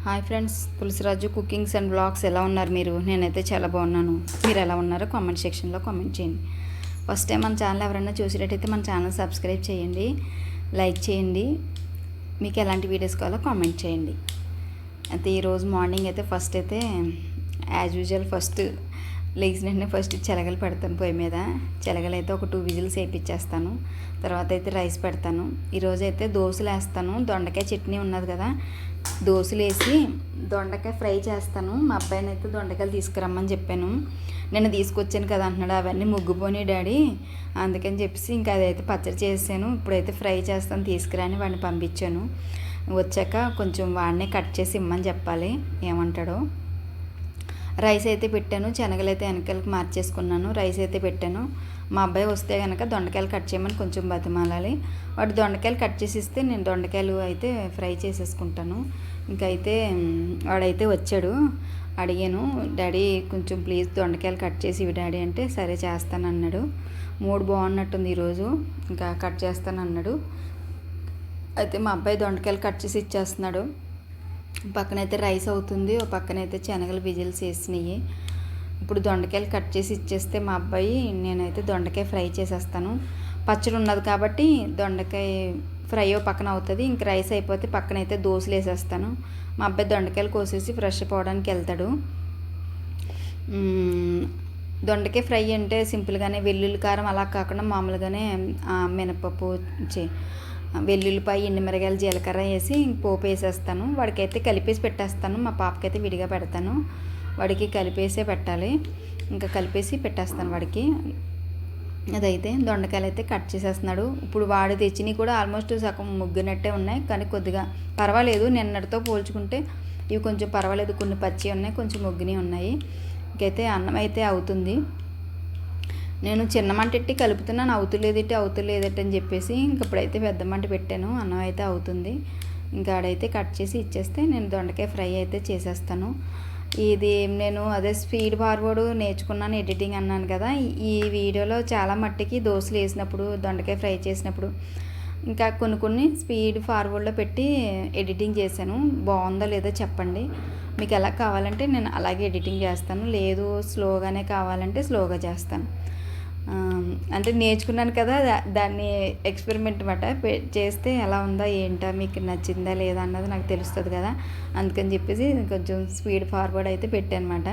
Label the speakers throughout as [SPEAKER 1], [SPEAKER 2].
[SPEAKER 1] Hi friends, Tulasiraju cookings and blogs ఎలా ఉన్నారు మీరు? నేనైతే చాలా బాగున్నాను. మీరు ఎలా ఉన్నారో కామెంట్ సెక్షన్లో కామెంట్ చేయండి. ఫస్ట్ టైం మన ఛానల్ ఎవరైనా చూసినట్టయితే మన ఛానల్ సబ్స్క్రైబ్ చేయండి, లైక్ చేయండి. మీకు ఎలాంటి వీడియోస్ కావాలో కామెంట్ చేయండి. అయితే ఈరోజు మార్నింగ్ అయితే ఫస్ట్ అయితే యాజ్ యూజువల్ ఫస్ట్ లెగ్స్ వెంటనే ఫస్ట్ శనగలు పెడతాను పొయ్యి మీద. శనగలు అయితే ఒక 2 విజిల్స్ వేయించేస్తాను. తర్వాత అయితే రైస్ పెడతాను. ఈరోజు అయితే దోశలు వేస్తాను. దొండకాయ చట్నీ ఉన్నది కదా, దోశలు వేసి దొండకాయ ఫ్రై చేస్తాను. మా అబ్బాయిని అయితే దొండకాయలు తీసుకురమ్మని చెప్పాను. నేను తీసుకొచ్చాను కదా అంటున్నాడు, అవన్నీ ముగ్గుపోని డాడీ, అందుకని చెప్పేసి ఇంకా అదైతే పచ్చడి చేసాను. ఇప్పుడైతే ఫ్రై చేస్తాను, తీసుకురాని వాడిని పంపించాను. వచ్చాక కొంచెం వాడినే కట్ చేసి ఇమ్మని చెప్పాలి, ఏమంటాడో. రైస్ అయితే పెట్టాను, శనగలు అయితే వెనకాలకి మార్చేసుకున్నాను. రైస్ అయితే పెట్టాను. మా అబ్బాయి వస్తే కనుక దొండకాయలు కట్ చేయమని కొంచెం బతిమాలాలి. వాడు దొండకాయలు కట్ చేసి ఇస్తే నేను దొండకాయలు అయితే ఫ్రై చేసేసుకుంటాను. ఇంకైతే వాడైతే వచ్చాడు, అడిగాను, డాడీ కొంచెం ప్లీజ్ దొండకాయలు కట్ చేసి ఇవి డాడీ అంటే సరే చేస్తాను అన్నాడు. మూడ్ బాగున్నట్టుంది ఈరోజు, ఇంకా కట్ చేస్తాను అన్నాడు. అయితే మా అబ్బాయి దొండకాయలు కట్ చేసి ఇచ్చేస్తున్నాడు. పక్కనైతే రైస్ అవుతుంది, ఓ పక్కనైతే శనగలు విజిల్స్ వేసినాయి. ఇప్పుడు దొండకాయలు కట్ చేసి ఇచ్చేస్తే మా అబ్బాయి, నేనైతే దొండకాయ ఫ్రై చేసేస్తాను. పచ్చడి ఉన్నది కాబట్టి దొండకాయ ఫ్రై ఓ పక్కన అవుతుంది. ఇంక రైస్ అయిపోతే పక్కనైతే దోశలు వేసేస్తాను. మా అబ్బాయి దొండకాయలు కోసేసి ఫ్రెష్ అప్ అవ్వడానికి వెళ్తాడు. దొండకాయ ఫ్రై అంటే సింపుల్గానే వెల్లుల్లి కారం అలా కాకుండా మామూలుగానే మినపప్పు వెల్లుల్లిపాయ, ఎండుమిరగాయలు, జీలకర్ర వేసి పోపు వేసేస్తాను. వాడికైతే కలిపేసి పెట్టేస్తాను. మా పాపకైతే విడిగా పెడతాను. వాడికి కలిపేసే పెట్టాలి, ఇంకా కలిపేసి పెట్టేస్తాను వాడికి. అదైతే దొండకాయలు అయితే కట్ చేసేస్తున్నాడు. ఇప్పుడు వాడు తెచ్చినవి కూడా ఆల్మోస్ట్ సగం ముగ్గినట్టే ఉన్నాయి, కానీ కొద్దిగా పర్వాలేదు. నిన్నటితో పోల్చుకుంటే ఇవి కొంచెం పర్వాలేదు, కొన్ని పచ్చి ఉన్నాయి, కొంచెం ముగ్గినవి ఉన్నాయి. ఇంకైతే అన్నం అయితే అవుతుంది. నేను చిన్న మంట ఎట్టి కలుపుతున్నాను, అవుతులేదట అని చెప్పేసి ఇంక ఇప్పుడైతే పెద్ద మంట పెట్టాను. అన్నం అయితే అవుతుంది. ఇంకా ఆడైతే కట్ చేసి ఇచ్చేస్తే నేను దొండకాయ ఫ్రై అయితే చేసేస్తాను. ఇది నేను అదే స్పీడ్ ఫార్వర్డ్ నేర్చుకున్నాను, ఎడిటింగ్ అన్నాను కదా. ఈ వీడియోలో చాలా మట్టికి దోశలు వేసినప్పుడు, దొండకాయ ఫ్రై చేసినప్పుడు ఇంకా కొన్ని స్పీడ్ ఫార్వర్డ్లో పెట్టి ఎడిటింగ్ చేశాను. బాగుందో లేదో చెప్పండి. మీకు ఎలా కావాలంటే నేను అలాగే ఎడిటింగ్ చేస్తాను, లేదు స్లోగానే కావాలంటే స్లోగా చేస్తాను. అంటే నేర్చుకున్నాను కదా, దాన్ని ఎక్స్పెరిమెంట్ మాట చేస్తే ఎలా ఉందా ఏంటా, మీకు నచ్చిందా లేదా అన్నది నాకు తెలుస్తుంది కదా. అందుకని చెప్పేసి కొంచెం స్పీడ్ ఫార్వర్డ్ అయితే పెట్టానమాట.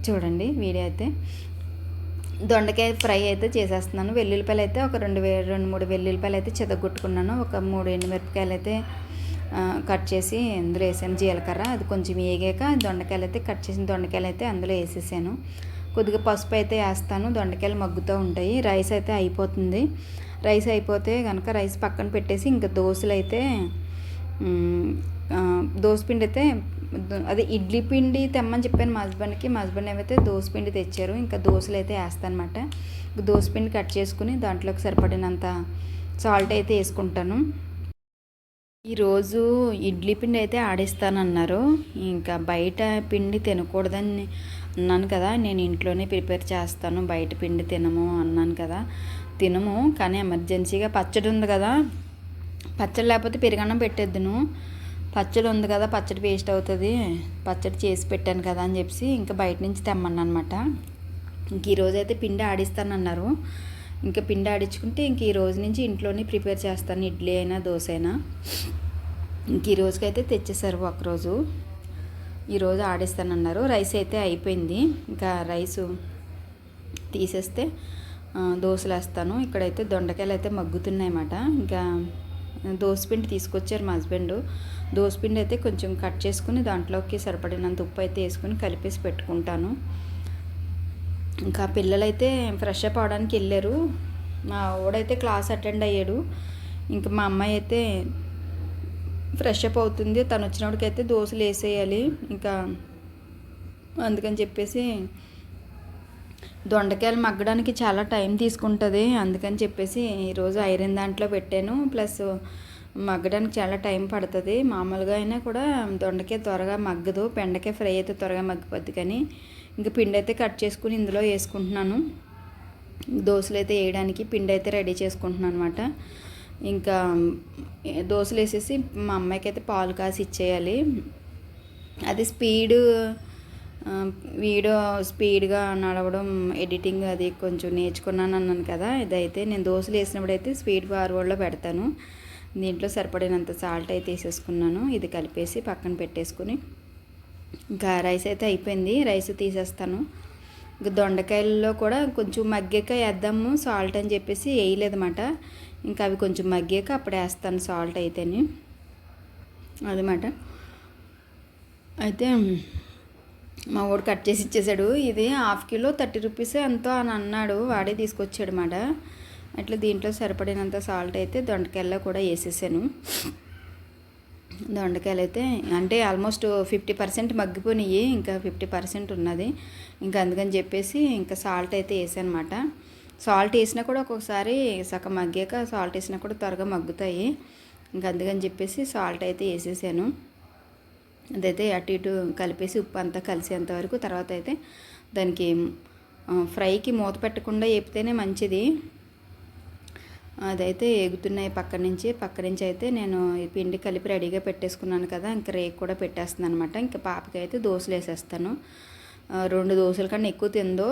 [SPEAKER 1] చూడండి వీడియో అయితే. దొండకాయ ఫ్రై అయితే చేసేస్తున్నాను. వెల్లుల్లిపాయలు అయితే ఒక 2-3 వెల్లుల్లిపాయలు అయితే చెదగొట్టుకున్నాను. ఒక 3 ఎండుమిరపకాయలు అయితే కట్ చేసి అందులో వేసాను. జీలకర్ర అది కొంచెం వేగాక దొండకాయలు అయితే కట్ చేసిన దొండకాయలు అయితే అందులో వేసేసాను. కొద్దిగా పసుపు అయితే వేస్తాను, దొండకాయలు మగ్గుతూ ఉంటాయి. రైస్ అయితే అయిపోతుంది. రైస్ అయిపోతే కనుక రైస్ పక్కన పెట్టేసి ఇంకా దోశలు అయితే దోసపిండి అయితే అదే ఇడ్లీ పిండి తెమ్మని చెప్పాను మా హస్బెండ్కి. మా హస్బెండ్ ఏమైతే దోసపిండి తెచ్చారు. ఇంకా దోశలు అయితే వేస్తాను అనమాట. దోసపిండి కట్ చేసుకుని దాంట్లోకి సరిపడినంత సాల్ట్ అయితే వేసుకుంటాను. ఈరోజు ఇడ్లీ పిండి అయితే ఆడిస్తానన్నారు. ఇంకా బయట పిండి తినకూడదని అన్నాను కదా, నేను ఇంట్లోనే ప్రిపేర్ చేస్తాను, బయట పిండి తినము అన్నాను కదా. తినము, కానీ ఎమర్జెన్సీగా పచ్చడి ఉంది కదా, పచ్చడి లేకపోతే పెరుగన్నం పెట్టేద్దును. పచ్చడి ఉంది కదా, పచ్చడి వేస్ట్ అవుతుంది, పచ్చడి చేసి పెట్టాను కదా అని చెప్పి ఇంకా బయట నుంచి తెమ్మన్నా అనమాట. ఇంక ఈరోజు అయితే పిండి ఆడిస్తానన్నారు. ఇంకా పిండి ఆడించుకుంటే ఇంక ఈ రోజు నుంచి ఇంట్లోనే ప్రిపేర్ చేస్తాను, ఇడ్లీ అయినా దోశ అయినా. ఇంక ఈ రోజుకైతే తెచ్చేసారు ఒకరోజు. ఈరోజు ఆడిస్తానన్నారు. రైస్ అయితే అయిపోయింది. ఇంకా రైసు తీసేస్తే దోశలు వేస్తాను. ఇక్కడైతే దొండకాయలు అయితే మగ్గుతున్నాయన్నమాట. ఇంకా దోసపిండి తీసుకొచ్చారు మా హస్బెండ్. దోసపిండి అయితే కొంచెం కట్ చేసుకుని దాంట్లోకి సరిపడినంత ఉప్పు అయితే వేసుకుని కలిపేసి పెట్టుకుంటాను. ఇంకా పిల్లలైతే ఫ్రెష్ అప్ అవడానికి వెళ్ళారు. మా వాడైతే క్లాస్ అటెండ్ అయ్యాడు. ఇంకా మా అమ్మాయి అయితే ఫ్రెష్ అప్ అవుతుంది. తను వచ్చినప్పటికైతే దోశలు వేసేయాలి. ఇంకా అందుకని చెప్పేసి దొండకాయలు మగ్గడానికి చాలా టైం తీసుకుంటుంది. అందుకని చెప్పేసి ఈరోజు ఐరన్ దాంట్లో పెట్టాను. ప్లస్ మగ్గడానికి చాలా టైం పడుతుంది. మామూలుగా అయినా కూడా దొండకాయ త్వరగా మగ్గదు, బెండకాయ ఫ్రై అయితే త్వరగా మగ్గిపోద్ది. కానీ ఇంకా పిండి అయితే కట్ చేసుకుని ఇందులో వేసుకుంటున్నాను. దోశలు అయితే వేయడానికి పిండి అయితే రెడీ చేసుకుంటున్నాను అనమాట. ఇంకా దోశలు వేసేసి మా అమ్మాయికి అయితే పాలు కాసి ఇచ్చేయాలి. అది వీడియో స్పీడ్గా నడవడం, ఎడిటింగ్ అది కొంచెం నేర్చుకున్నాను అన్నాను కదా. ఇదైతే నేను దోశలు వేసినప్పుడు అయితే స్పీడ్ ఫార్వర్డ్లో పెడతాను. దీంట్లో సరిపడినంత సాల్ట్ అయితే వేసేసుకున్నాను. ఇది కలిపేసి పక్కన పెట్టేసుకుని ఇంకా రైస్ అయితే అయిపోయింది. రైస్ తీసేస్తాను. ఇంకా దొండకాయల్లో కూడా కొంచెం మగ్గాక వేద్దాము సాల్ట్ అని చెప్పేసి వేయలేదన్నమాట. ఇంకా అవి కొంచెం మగ్గాక అప్పుడు వేస్తాను సాల్ట్ అయితేని అదన్నమాట. అయితే మా వాడు కట్ చేసి ఇచ్చేసాడు. ఇది ½ కిలో 30 రూపీస్ ఎంతో అని అన్నాడు, వాడే తీసుకొచ్చాడు అన్నమాట. అట్లా దీంట్లో సరిపడినంత సాల్ట్ అయితే దొండకాయల్లో కూడా వేసేసాను. దొండకాయలు అయితే అంటే ఆల్మోస్ట్ 50% మగ్గిపోయినాయి, ఇంకా 50% ఉన్నది. ఇంకా అందుకని చెప్పేసి ఇంకా సాల్ట్ అయితే వేసాను అనమాట. సాల్ట్ వేసినా కూడా ఒక్కొక్కసారి సగం మగ్గాక సాల్ట్ వేసినా కూడా త్వరగా మగ్గుతాయి. ఇంకా అందుకని చెప్పేసి సాల్ట్ అయితే వేసేసాను. అదైతే అటు ఇటు కలిపేసి ఉప్పు అంతా కలిసేంత వరకు తర్వాత అయితే దానికి ఫ్రైకి మూత పెట్టకుండా వేపితేనే మంచిది. అదైతే ఎగుతున్నాయి పక్క నుంచి అయితే నేను ఈ పిండి కలిపి రెడీగా పెట్టేసుకున్నాను కదా. ఇంకా రేకు కూడా పెట్టేస్తున్నాను అనమాట. ఇంకా పాపకి అయితే దోశలు వేసేస్తాను. 2 దోశల కన్నా ఎక్కువ తిందో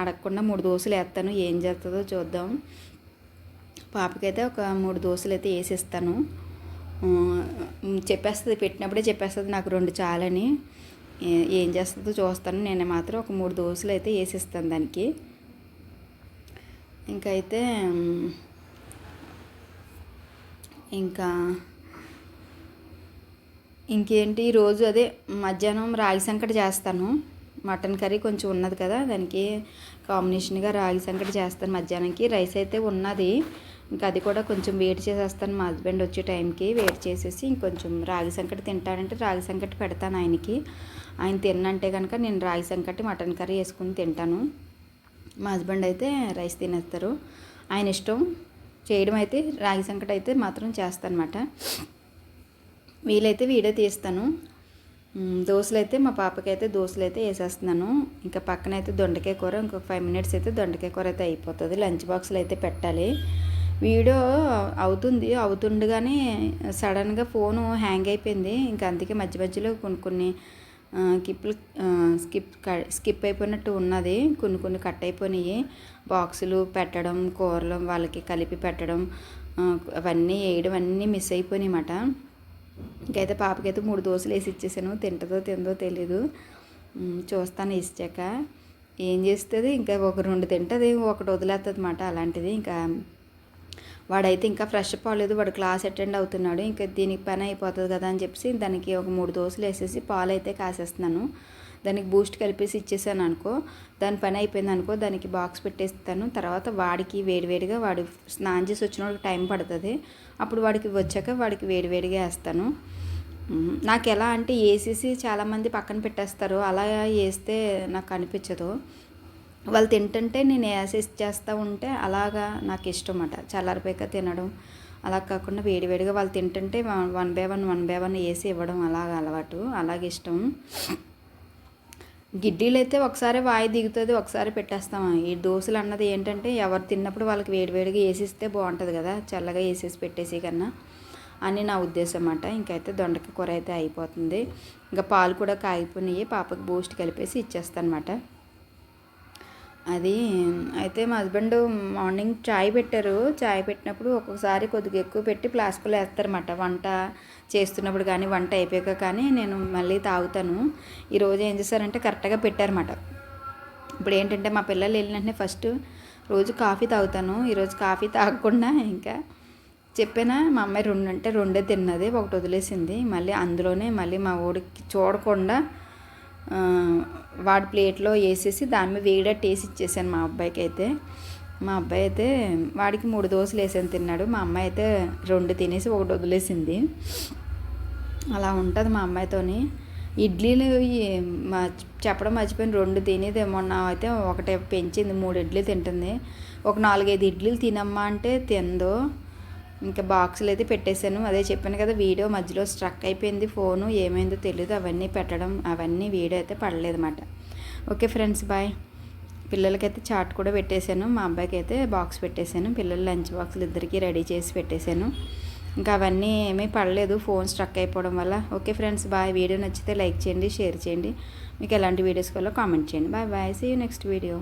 [SPEAKER 1] అడగకుండా 3 దోశలు వేస్తాను. ఏం చేస్తుందో చూద్దాం. పాపకైతే ఒక 3 దోశలు అయితే వేసేస్తాను. చెప్పేస్తుంది, పెట్టినప్పుడే చెప్పేస్తుంది నాకు 2 చాలని. ఏం చేస్తుందో చూస్తాను. నేను మాత్రం ఒక 3 దోశలు అయితే వేసేస్తాను దానికి. ఇంకైతే ఇంకేంటి ఈరోజు అదే మధ్యాహ్నం రాగి సంకటి చేస్తాను. మటన్ కర్రీ కొంచెం ఉన్నది కదా, దానికి కాంబినేషన్గా రాగి సంకటి చేస్తాను మధ్యాహ్నంకి. రైస్ అయితే ఉన్నది, ఇంకా అది కూడా కొంచెం వేడి చేసేస్తాను. మా హస్బెండ్ వచ్చే టైంకి వేడి చేసేసి ఇంకొంచెం రాగి సంకటి తింటాడంటే రాగి సంకటి పెడతాను ఆయనకి. ఆయన తిన్నంటే కనుక నేను రాగి సంకటి మటన్ కర్రీ వేసుకుని తింటాను. మా హస్బెండ్ అయితే రైస్ తినేస్తారు. ఆయన ఇష్టం చేయడం అయితే రాగి సంకటి అయితే మాత్రం చేస్తాను అన్నమాట. వీలైతే వీడియో తీస్తాను. దోశలు అయితే మా పాపకైతే దోశలు అయితే వేసేస్తున్నాను. ఇంకా పక్కన అయితే దొండకాయ కూర, ఇంకొక 5 మినిట్స్ అయితే దొండకాయ కూర అయితే అయిపోతుంది. లంచ్ బాక్స్లో అయితే పెట్టాలి. వీడియో అవుతుండగానే సడన్గా ఫోను హ్యాంగ్ అయిపోయింది. ఇంకా అందుకే మధ్య మధ్యలో కొన్ని స్కిప్ అయిపోయినట్టు ఉన్నది. కొన్ని కట్ అయిపోయినాయి. బాక్సులు పెట్టడం, కూరలు వాళ్ళకి కలిపి పెట్టడం, అవన్నీ వేయడం అన్నీ మిస్ అయిపోయినాయి అన్నమాట. ఇంకైతే పాపకైతే 3 దోశలు వేసి ఇచ్చేసాను. తిందో తెలీదు, చూస్తాను ఇచ్చాక ఏం చేస్తుంది. ఇంకా ఒక 2 తింటుంది, ఒకటి వదిలేస్తుంది అన్నమాట. అలాంటిది ఇంకా వాడైతే ఇంకా ఫ్రెష్ అప్ అవ్వలేదు, వాడు క్లాస్ అటెండ్ అవుతున్నాడు. ఇంకా దీనికి పని అయిపోతుంది కదా అని చెప్పేసి దానికి ఒక 3 దోశలు వేసేసి పాలు అయితే కాసేస్తున్నాను. దానికి బూస్ట్ కలిపేసి ఇచ్చేసాను అనుకో, దాని పని అయిపోయింది అనుకో, దానికి బాక్స్ పెట్టేస్తాను. తర్వాత వాడికి వేడివేడిగా, వాడు స్నానం చేసి వచ్చిన టైం పడుతుంది, అప్పుడు వాడికి వచ్చాక వాడికి వేడివేడిగా వేస్తాను. నాకు ఎలా అంటే వేసేసి చాలామంది పక్కన పెట్టేస్తారు, అలా వేస్తే నాకు అనిపించదు. వాళ్ళు తింటుంటే నేను వేసేసి చేస్తూ ఉంటే అలాగా నాకు ఇష్టం అన్నమాట. చల్లారిపోయాక తినడం అలా కాకుండా వేడివేడిగా వాళ్ళు తింటుంటే 1 by 1 వేసి ఇవ్వడం అలాగ అలవాటు, అలాగే ఇష్టం. గిడ్డీలు అయితే ఒకసారి వాయి దిగుతుంది, ఒకసారి పెట్టేస్తాం. ఈ దోశలు అన్నది ఏంటంటే ఎవరు తిన్నప్పుడు వాళ్ళకి వేడివేడిగా వేసిస్తే బాగుంటుంది కదా, చల్లగా వేసేసి పెట్టేసి కన్నా అని నా ఉద్దేశం అన్నమాట. ఇంకైతే దొండకాయ కూర అయితే అయిపోతుంది. ఇంకా పాలు కూడా కాగిపోయినాయి, పాపకి బూస్ట్ కలిపేసి ఇచ్చేస్తాను అన్నమాట. అది అయితే మా హస్బెండ్ మార్నింగ్ చాయ్ పెట్టారు. చాయ్ పెట్టినప్పుడు ఒక్కొక్కసారి కొద్దిగా ఎక్కువ పెట్టి ఫ్లాస్క్లో వేస్తారన్నమాట. వంట చేస్తున్నప్పుడు కానీ వంట అయిపోయాక కానీ నేను మళ్ళీ తాగుతాను. ఈరోజు ఏం చేశారంటే కరెక్ట్గా పెట్టారన్నమాట. ఇప్పుడు ఏంటంటే మా పిల్లలు వెళ్ళినట్టే ఫస్ట్ రోజు కాఫీ తాగుతాను. ఈరోజు కాఫీ తాగకుండా ఇంకా చెప్పానా, మా అమ్మాయి 2 అంటే 2 తిన్నది, ఒకటి వదిలేసింది. మళ్ళీ అందులోనే మళ్ళీ మా ఊడికి చూడకుండా వాడి ప్లేట్లో వేసేసి దాని మీద వేడట్టు వేసి ఇచ్చేసాను మా అబ్బాయికి అయితే. మా అబ్బాయి అయితే వాడికి 3 దోశలు వేసాను తిన్నాడు. మా అమ్మాయి అయితే 2 తినేసి ఒకటి వదిలేసింది. అలా ఉంటుంది మా అమ్మాయితోని. ఇడ్లీలు చెప్పడం మర్చిపోయిన 2 తినేది. మొన్న అయితే ఒకటే పెంచింది, 3 ఇడ్లీ తింటుంది. ఒక 4-5 ఇడ్లీలు తినమ్మా అంటే తిందో. ఇంకా బాక్సులు అయితే పెట్టేశాను. అదే చెప్పాను కదా, వీడియో మధ్యలో స్ట్రక్ అయిపోయింది, ఫోను ఏమైందో తెలియదు. అవన్నీ పెట్టడం అవన్నీ వీడియో అయితే పడలేదు అన్నమాట. Okay friends, bye. పిల్లలకైతే చాట్ కూడా పెట్టేశాను, మా అబ్బాయికి అయితే బాక్స్ పెట్టేశాను. పిల్లల లంచ్ బాక్సులు ఇద్దరికి రెడీ చేసి పెట్టేశాను. ఇంకా అవన్నీ ఏమీ పడలేదు ఫోన్ స్ట్రక్ అయిపోవడం వల్ల. Okay friends, bye. వీడియో నచ్చితే లైక్ చేయండి, షేర్ చేయండి. మీకు ఎలాంటి వీడియోస్ కావాలో కామెంట్ చేయండి. Bye bye, see you next video.